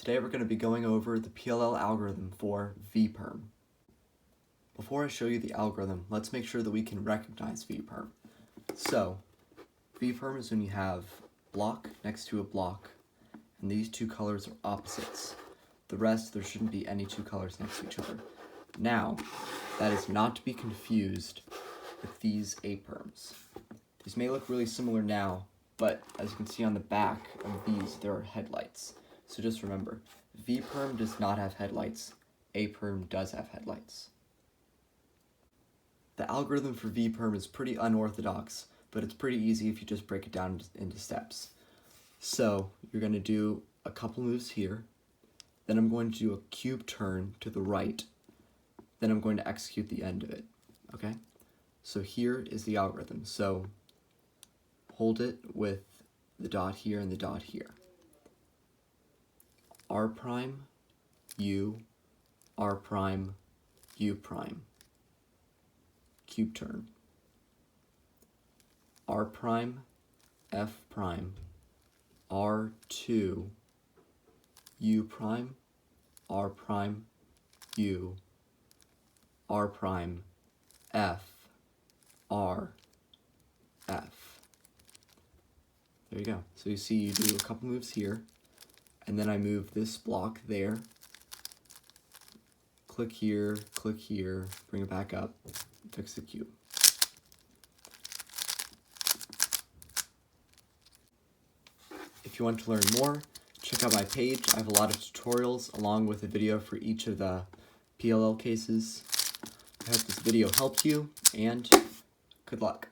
Today we're going to be going over the PLL algorithm for Perm. Before I show you the algorithm, let's make sure that we can recognize Perm. So, Perm is when you have block next to a block, and these two colors are opposites. The rest, there shouldn't be any two colors next to each other. Now, that is not to be confused with these A-perms. These may look really similar now, but as you can see on the back of these, there are headlights. So just remember, Perm does not have headlights, A-perm does have headlights. The algorithm for Perm is pretty unorthodox, but it's pretty easy if you just break it down into steps. So you're going to do a couple moves here, then I'm going to do a cube turn to the right, then I'm going to execute the end of it, okay? So here is the algorithm. So hold it with the dot here and the dot here. R prime, U, R prime, U prime. Cube turn. R prime, F prime, R2, U prime, R prime, U, R prime, F, R, F. There you go. So you see you do a couple moves here, and then I move this block there, click here, bring it back up, fix the cube. If you want to learn more, check out my page. I have a lot of tutorials along with a video for each of the PLL cases. I hope this video helped you, and good luck.